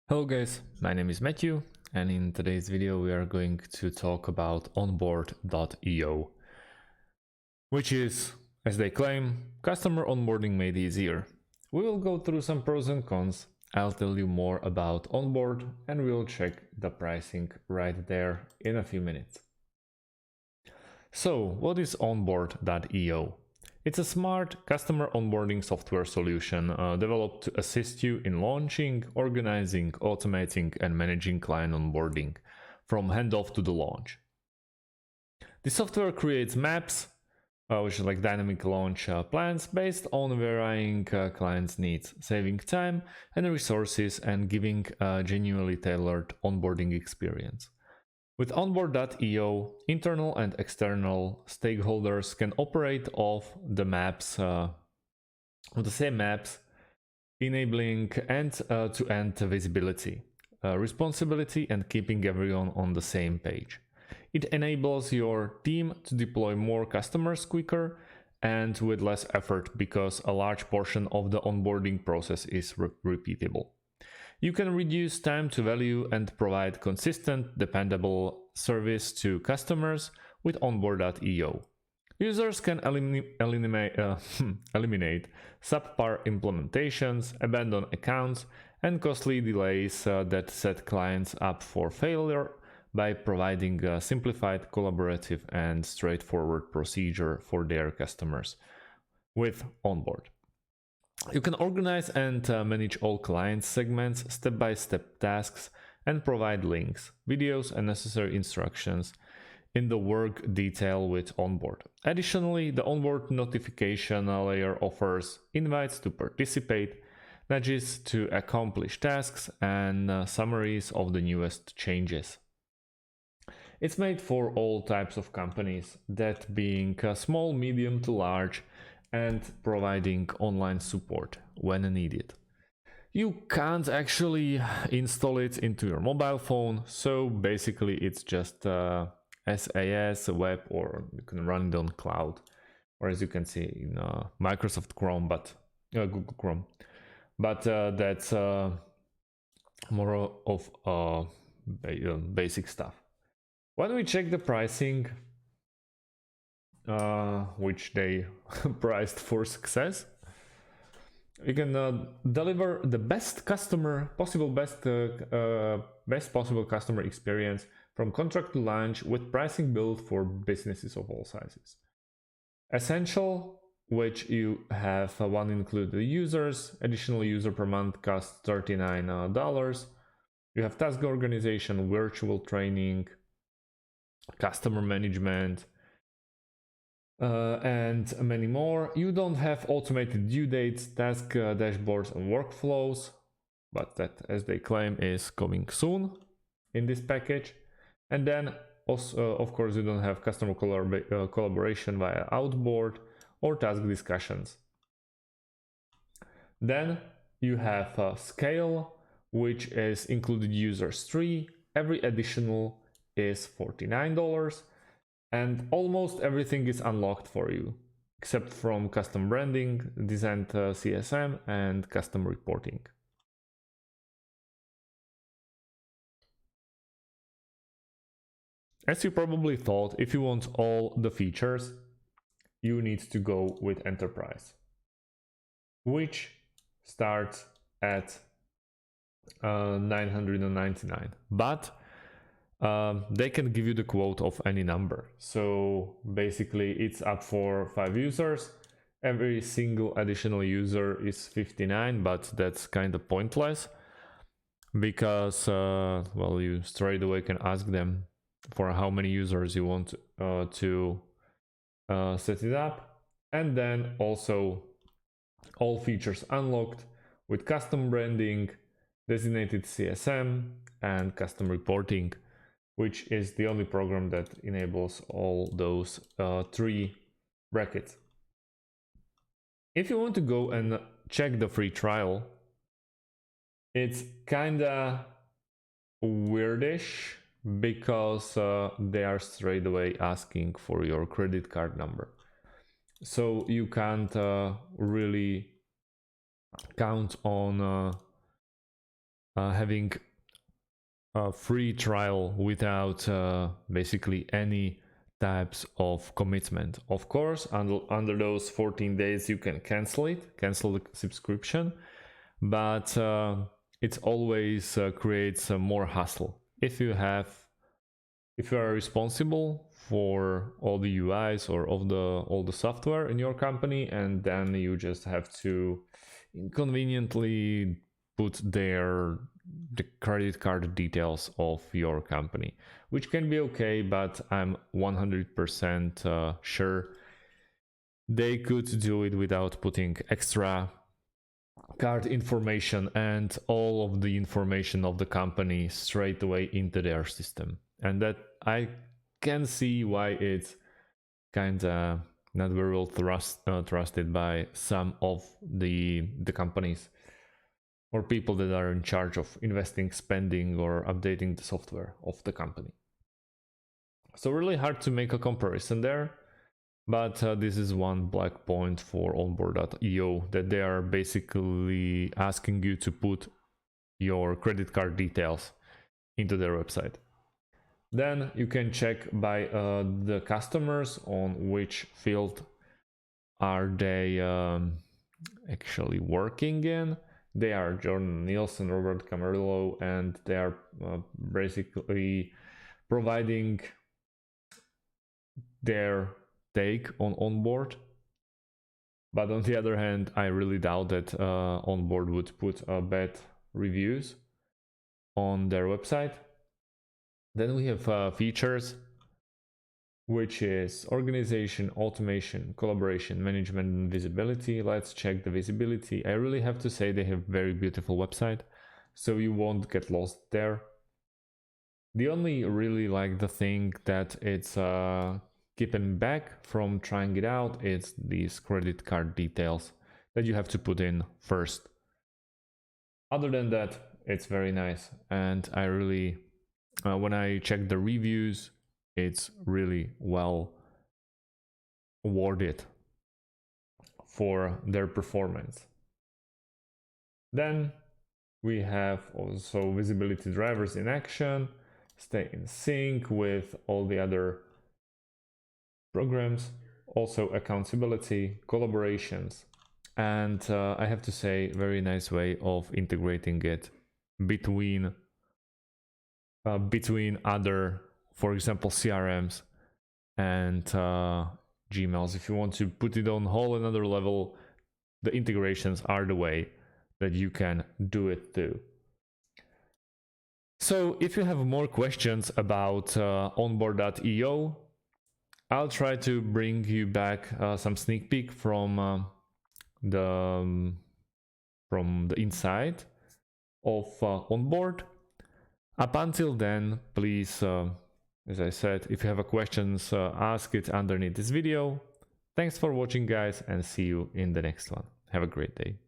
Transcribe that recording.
Hello guys, my name is Matthew, and in today's video we are going to talk about Onboard.eo, which is, as they claim, customer onboarding made easier. We will go through some pros and cons, I'll tell you more about Onboard, and we'll check the pricing right there in a few minutes. So, what is Onboard.eo? It's a smart customer onboarding software solution developed to assist you in launching, organizing, automating, and managing client onboarding from handoff to the launch. The software creates maps, which is like dynamic launch plans based on varying clients' needs, saving time and resources and giving a genuinely tailored onboarding experience. With Onboard.eo, internal and external stakeholders can operate off the maps, the same maps, enabling end-to-end visibility, responsibility, and keeping everyone on the same page. It enables your team to deploy more customers quicker and with less effort because a large portion of the onboarding process is repeatable. You can reduce time to value and provide consistent, dependable service to customers with Onboard.eo. Users can eliminate subpar implementations, abandon accounts, and costly delays that set clients up for failure by providing a simplified, collaborative, and straightforward procedure for their customers with Onboard. You can organize and manage all client segments, step-by-step tasks, and provide links, videos, and necessary instructions in the work detail with Onboard. Additionally, the Onboard notification layer offers invites to participate, nudges to accomplish tasks, and summaries of the newest changes. It's made for all types of companies, that being small, medium to large, and providing online support when needed. You can't actually install it into your mobile phone, so basically it's just SaaS, web, or you can run it on cloud, or as you can see in Microsoft Chrome, but Google Chrome. But that's more of basic stuff. When we check the pricing, which they priced for success, you can deliver the best possible customer experience from contract to launch with pricing built for businesses of all sizes. Essential, which you have one include the users, additional user per month costs $39. You have task organization, virtual training, customer management, and many more. You don't have automated due dates, task dashboards, and workflows, but that, as they claim, is coming soon in this package. And then also, of course, you don't have customer collaboration via Outboard or task discussions. Then you have scale, which is included users 3. Every additional is $49. And almost everything is unlocked for you, except from custom branding, designed CSM, and custom reporting. As you probably thought, if you want all the features, you need to go with Enterprise, which starts at $999. But they can give you the quote of any number. So basically it's up for 5 users. Every single additional user is $59, but that's kind of pointless because, well, you straight away can ask them for how many users you want to set it up. And then also all features unlocked with custom branding, designated CSM, and custom reporting, which is the only program that enables all those 3 brackets. If you want to go and check the free trial, it's kinda weirdish because they are straight away asking for your credit card number. So you can't really count on having a free trial without basically any types of commitment. Of course, under those 14 days you can cancel the subscription, but it always creates more hassle. If you are responsible for all the UIs or all the software in your company, and then you just have to inconveniently put the credit card details of your company, which can be okay, but I'm 100% sure they could do it without putting extra card information and all of the information of the company straight away into their system. And that I can see why it's kind of not very well trusted by some of the companies or people that are in charge of investing, spending, or updating the software of the company. So really hard to make a comparison there, but this is one black point for Onboard.eo, that they are basically asking you to put your credit card details into their website. Then you can check by the customers on which field are they actually working in. They are Jordan Nielsen, Robert Camarillo, and they are basically providing their take on Onboard. But on the other hand, I really doubt that Onboard would put bad reviews on their website. Then we have features, which is organization, automation, collaboration, management, and visibility. Let's check the visibility. I really have to say they have very beautiful website, so you won't get lost there. The only really like the thing that it's keeping back from trying it out is these credit card details that you have to put in first. Other than that, it's very nice, and I really when I check the reviews, it's really well awarded for their performance. Then we have also visibility drivers in action, stay in sync with all the other programs, also accountability, collaborations, and I have to say, very nice way of integrating it between other, for example, CRMs and Gmails. If you want to put it on whole another level, the integrations are the way that you can do it too. So if you have more questions about Onboard.eo, I'll try to bring you back some sneak peek from the inside of Onboard. Up until then, please, as I said, if you have a questions, ask it underneath this video. Thanks for watching, guys, and see you in the next one. Have a great day.